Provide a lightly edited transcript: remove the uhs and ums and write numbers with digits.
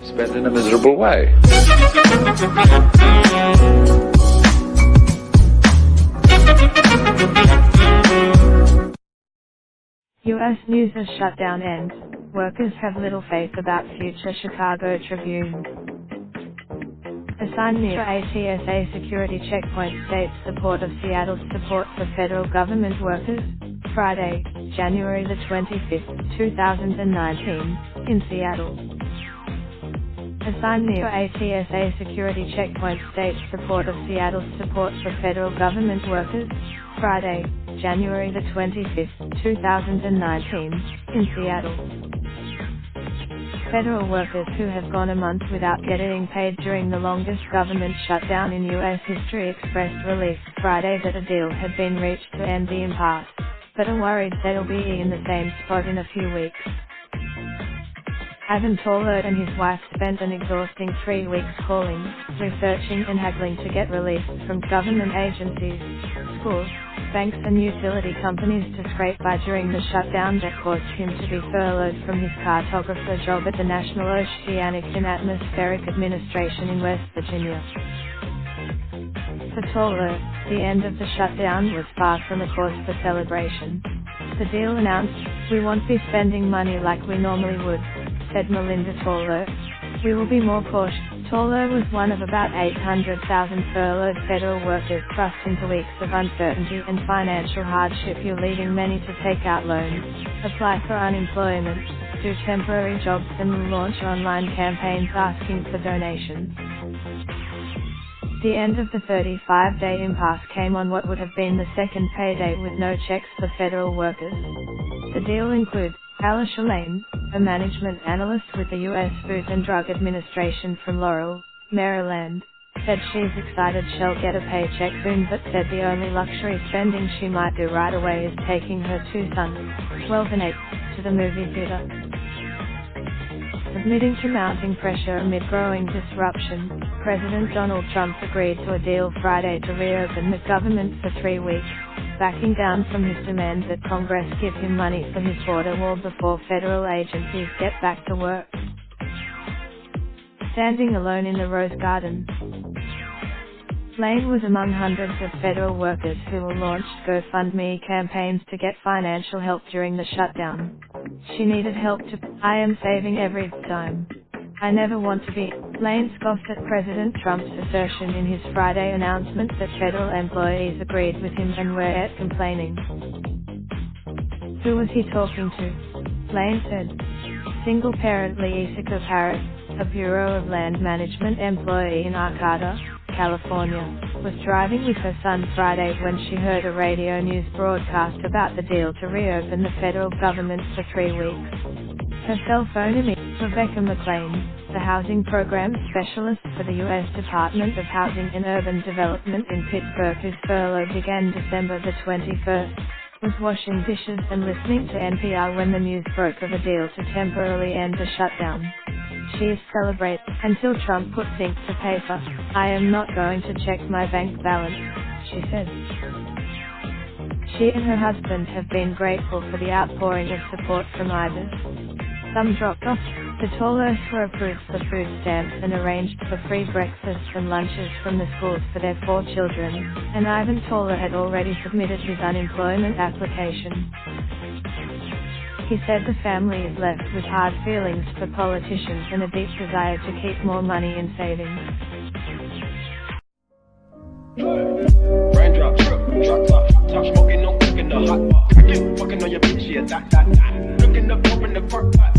spent in a miserable way. U.S. News as shutdown ends. Workers have little faith about future. Chicago Tribune. Assigned near ATSA security checkpoint states support of Seattle's support for federal government workers. Friday, January the 25th, 2019, in Seattle. Assigned near ATSA security checkpoint states support of Seattle's support for federal government workers. Friday, January the 25th, 2019, in Seattle. Federal workers who have gone a month without getting paid during the longest government shutdown in U.S. history expressed relief Friday that a deal had been reached to end the impasse, but are worried they'll be in the same spot in a few weeks. Ivan Toller and his wife spent an exhausting 3 weeks calling, researching and haggling to get relief from government agencies, schools, banks and utility companies to scrape by during the shutdown that caused him to be furloughed from his cartographer job at the National Oceanic and Atmospheric Administration in West Virginia. For Toller, the end of the shutdown was far from a cause for celebration. The deal announced, "We won't be spending money like we normally would," said Melinda Toller. "We will be more cautious." Toller was one of about 800,000 furloughed federal workers thrust into weeks of uncertainty and financial hardship, leading many to take out loans, apply for unemployment, do temporary jobs and launch online campaigns asking for donations. The end of the 35-day impasse came on what would have been the second payday with no checks for federal workers. The deal includes Alicia Lane, a management analyst with the U.S. Food and Drug Administration from Laurel, Maryland, said she's excited she'll get a paycheck soon, but said the only luxury spending she might do right away is taking her two sons, 12 and 8, to the movie theater. Admitting to mounting pressure amid growing disruption, President Donald Trump agreed to a deal Friday to reopen the government for 3 weeks, backing down from his demand that Congress give him money for his border wall before federal agencies get back to work. Standing alone in the Rose Garden, Lane was among hundreds of federal workers who launched GoFundMe campaigns to get financial help during the shutdown. She needed help to, "I am saving every dime. I never want to be." Lane scoffed at President Trump's assertion in his Friday announcement that federal employees agreed with him and were yet complaining. Who was he talking to? Lane said. Single-parent Leisica Parrott, a Bureau of Land Management employee in Arcata, California, was driving with her son Friday when she heard a radio news broadcast about the deal to reopen the federal government for 3 weeks. Her cell phone immediately. Rebecca McLean, the housing program specialist for the U.S. Department of Housing and Urban Development in Pittsburgh, whose furlough began December the 21st, was washing dishes and listening to NPR when the news broke of a deal to temporarily end the shutdown. She is celebrating until Trump puts ink to paper. "I am not going to check my bank balance," she said. She and her husband have been grateful for the outpouring of support from IBIS. Some dropped off. The Tollers were approved for food stamps and arranged for free breakfasts and lunches from the schools for their 4 children, and Ivan Toller had already submitted his unemployment application. He said the family is left with hard feelings for politicians and a deep desire to keep more money in savings. Raindrop, drop top smoking, no cooking the hot pot. Fucking on your bitch, yeah, that. Looking up, open the park pot.